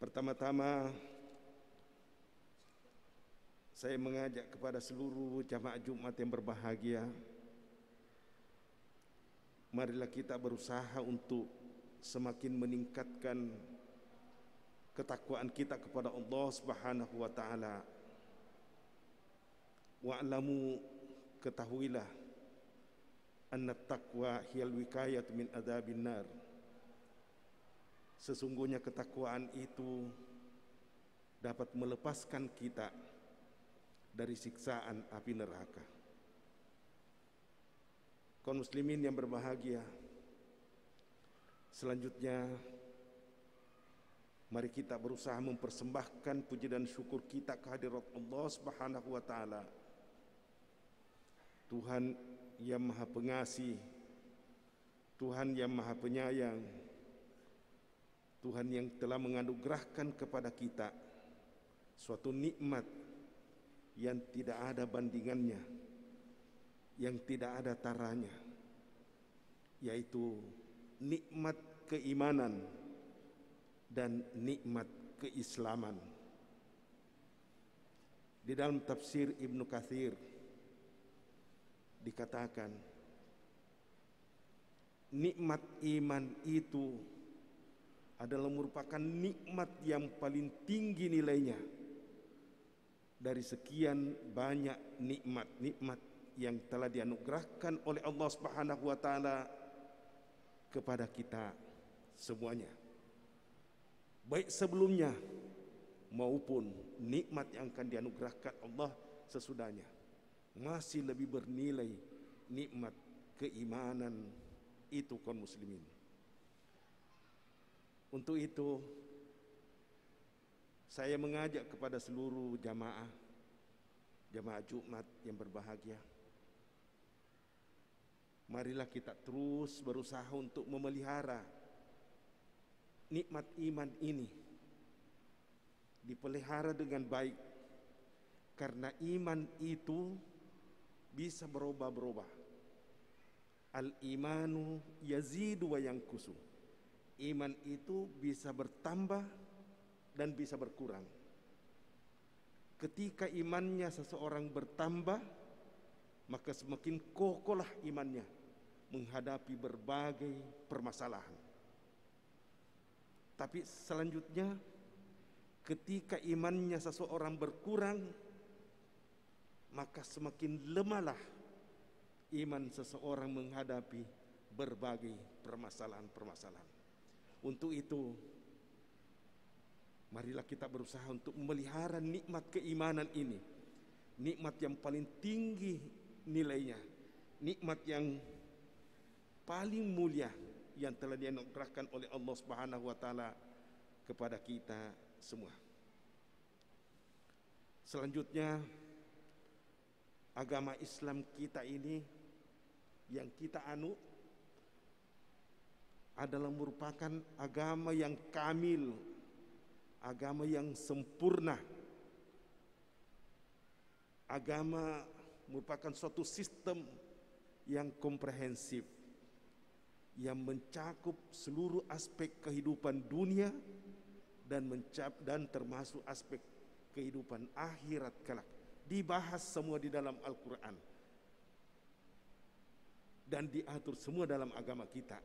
Pertama-tama saya mengajak kepada seluruh jamaah Jumat yang berbahagia, marilah kita berusaha untuk semakin meningkatkan ketakwaan kita kepada Allah Subhanahu wa taala. Wa'lamu, ketahuilah, anna taqwa hiyal wikayat min adzabin nar. Sesungguhnya ketakwaan itu dapat melepaskan kita dari siksaan api neraka. Kaum muslimin yang berbahagia, selanjutnya mari kita berusaha mempersembahkan puji dan syukur kita kehadirat Allah Subhanahu wa taala, Tuhan yang Maha Pengasih, Tuhan yang Maha Penyayang, Tuhan yang telah menganugerahkan kepada kita suatu nikmat yang tidak ada bandingannya, yang tidak ada taranya, yaitu nikmat keimanan dan nikmat keislaman. Di dalam tafsir Ibnu Katsir dikatakan, nikmat iman itu adalah merupakan nikmat yang paling tinggi nilainya dari sekian banyak nikmat-nikmat yang telah dianugerahkan oleh Allah Subhanahu wa taala kepada kita semuanya, baik sebelumnya maupun nikmat yang akan dianugerahkan Allah sesudahnya, masih lebih bernilai nikmat keimanan itu, kaum muslimin. Untuk itu saya mengajak kepada seluruh jamaah Jumat yang berbahagia, marilah kita terus berusaha untuk memelihara nikmat iman ini, dipelihara dengan baik, karena iman itu bisa berubah-berubah. Al-imanu yazidu wa yanqusu. Iman itu bisa bertambah dan bisa berkurang. Ketika imannya seseorang bertambah, maka semakin kokohlah imannya menghadapi berbagai permasalahan. Tapi selanjutnya, ketika imannya seseorang berkurang, maka semakin lemahlah iman seseorang menghadapi berbagai permasalahan-permasalahan. Untuk itu, marilah kita berusaha untuk memelihara nikmat keimanan ini, nikmat yang paling tinggi nilainya, nikmat yang paling mulia yang telah dianugerahkan oleh Allah Subhanahu wa taala kepada kita semua. Selanjutnya, agama Islam kita ini yang kita anut adalah merupakan agama yang kamil, agama yang sempurna. Agama merupakan suatu sistem yang komprehensif, yang mencakup seluruh aspek kehidupan dunia dan termasuk aspek kehidupan akhirat kelak. Dibahas semua di dalam Al-Quran dan diatur semua dalam agama kita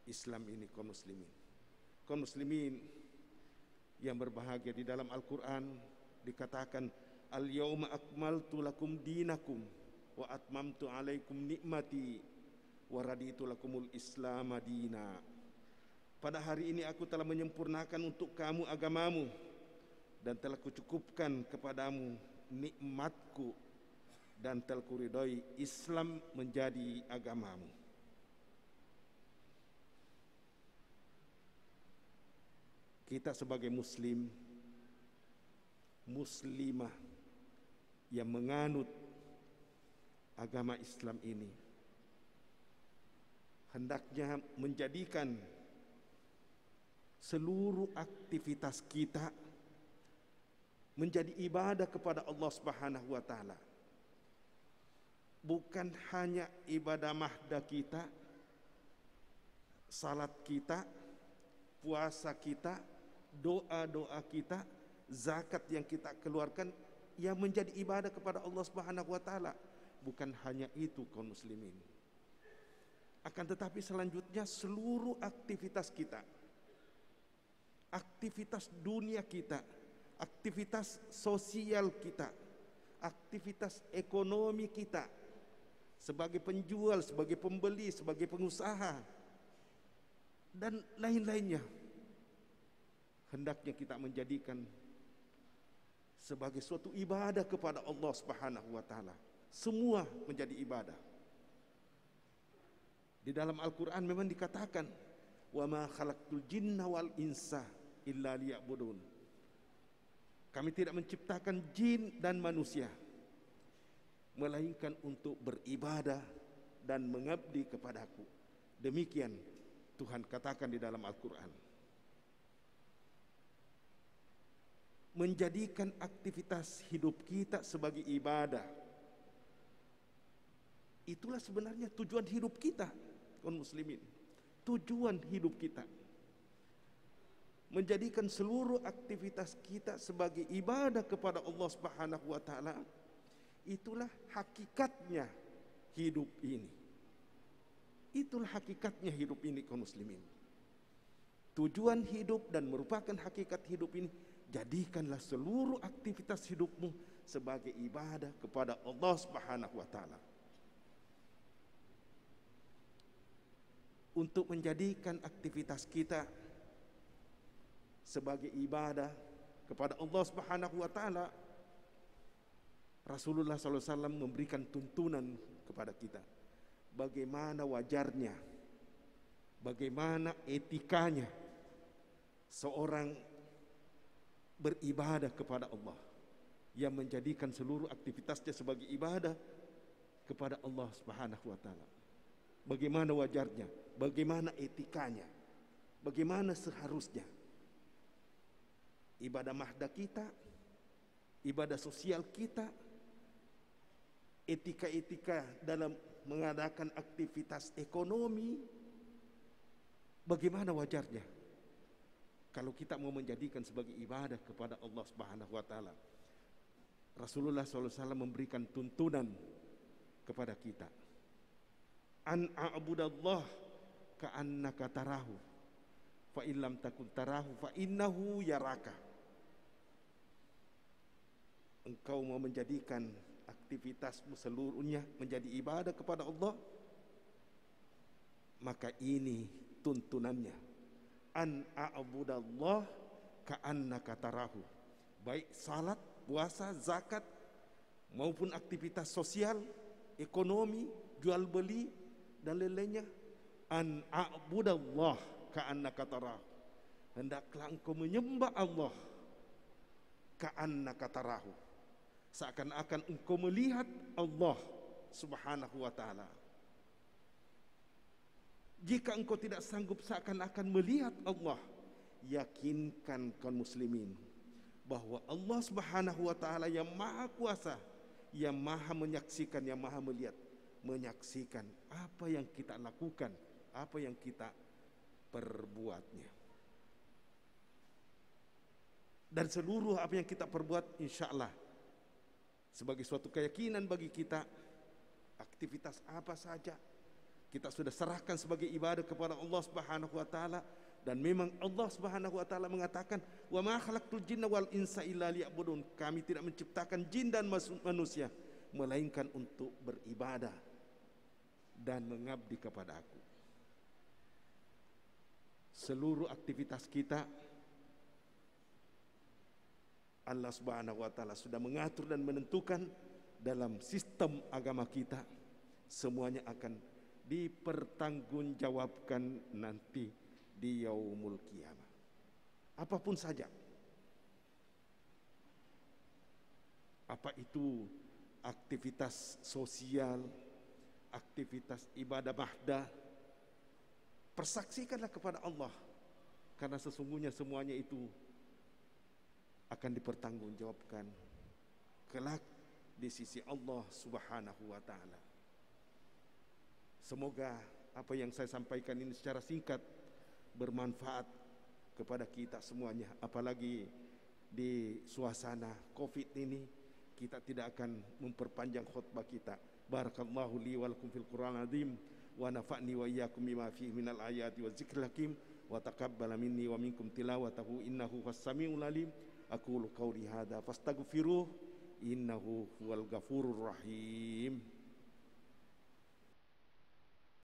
Islam ini, kaum muslimin. Kaum muslimin yang berbahagia, di dalam Al-Quran dikatakan, al-yawma akmaltu lakum dinakum wa atmamtu alaikum nikmati wa raditu lakumul islam madina. Pada hari ini aku telah menyempurnakan untuk kamu agamamu dan telah kucukupkan kepadamu nikmatku dan telah kuridhoi Islam menjadi agamamu. Kita sebagai muslim, muslimah yang menganut agama Islam ini, hendaknya menjadikan seluruh aktivitas kita menjadi ibadah kepada Allah Subhanahu wa taala. Bukan hanya ibadah mahda kita, salat kita, puasa kita, doa-doa kita, zakat yang kita keluarkan yang menjadi ibadah kepada Allah Subhanahu wa taala. Bukan hanya itu kaum muslimin. Akan tetapi selanjutnya seluruh aktivitas kita, aktivitas dunia kita, aktivitas sosial kita, aktivitas ekonomi kita, sebagai penjual, sebagai pembeli, sebagai pengusaha, dan lain-lainnya, hendaknya kita menjadikan sebagai suatu ibadah kepada Allah Subhanahu wa taala. Semua menjadi ibadah. Di dalam Al-Qur'an memang dikatakan, "Wa ma khalaqtul jinna wal insa illa liya'budun." Kami tidak menciptakan jin dan manusia melainkan untuk beribadah dan mengabdi kepadaku. Demikian Tuhan katakan di dalam Al-Quran. Menjadikan aktivitas hidup kita sebagai ibadah, itulah sebenarnya tujuan hidup kita, kaum muslimin. Tujuan hidup kita menjadikan seluruh aktivitas kita sebagai ibadah kepada Allah Subhanahu wa taala. Itulah hakikatnya hidup ini. Itulah hakikatnya hidup ini, kaum muslimin. Tujuan hidup dan merupakan hakikat hidup ini, jadikanlah seluruh aktivitas hidupmu sebagai ibadah kepada Allah Subhanahu wa taala. Untuk menjadikan aktivitas kita sebagai ibadah kepada Allah Subhanahu wa taala, Rasulullah SAW memberikan tuntunan kepada kita. Bagaimana wajarnya, bagaimana etikanya seorang beribadah kepada Allah, yang menjadikan seluruh aktivitasnya sebagai ibadah kepada Allah Subhanahu wa taala. Bagaimana wajarnya, bagaimana etikanya, bagaimana seharusnya ibadah mahda kita, ibadah sosial kita, etika-etika dalam mengadakan aktivitas ekonomi, bagaimana wajarnya kalau kita mau menjadikan sebagai ibadah kepada Allah Subhanahu wa taala. Rasulullah SAW memberikan tuntunan kepada kita. An a'budallah ka'annaka tarahu, fa illam takun tarahu fa innahu yaraka. Engkau mau menjadikan aktivitasmu seluruhnya menjadi ibadah kepada Allah, maka ini tuntunannya. An a'budallah ka'annaka tarahu. Baik salat, puasa, zakat, maupun aktivitas sosial, ekonomi, jual beli, dan lain-lainnya. An a'budallah ka'annaka tarahu. Hendaklah engkau menyembah Allah ka'annaka tarahu, seakan-akan engkau melihat Allah Subhanahu wa taala. Jika engkau tidak sanggup seakan-akan melihat Allah, yakinkan kaum muslimin bahwa Allah Subhanahu wa taala yang maha kuasa, yang maha menyaksikan, yang maha melihat, menyaksikan apa yang kita lakukan, apa yang kita perbuatnya. Dan seluruh apa yang kita perbuat, insya Allah sebagai suatu keyakinan bagi kita, aktivitas apa saja kita sudah serahkan sebagai ibadah kepada Allah Subhanahu wa taala. Dan memang Allah Subhanahu wa taala mengatakan, "Wa ma khalaqtul jinna wal insa illa liya'budun." Kami tidak menciptakan jin dan manusia melainkan untuk beribadah dan mengabdi kepada Aku. Seluruh aktivitas kita Allah Subhanahu wa taala sudah mengatur dan menentukan dalam sistem agama kita. Semuanya akan dipertanggungjawabkan nanti di yaumul qiyamah. Apapun saja. Apa itu aktivitas sosial, aktivitas ibadah mahdah, persaksikanlah kepada Allah, karena sesungguhnya semuanya itu akan dipertanggungjawabkan kelak di sisi Allah Subhanahu wa taala. Semoga apa yang saya sampaikan ini secara singkat bermanfaat kepada kita semuanya, apalagi di suasana Covid ini. Kita tidak akan memperpanjang khutbah kita. Barakallahu li wa lakum fil Qur'anil azim wa nafa'ni wa iyyakum bima fihi minal ayati wa dzikril hakim wa taqabbala minni wa minkum tilawatahu innahu was-sami'ul alim. Aqulu qawli hadza fastaghfiruh innahu huwal ghafurur rahim.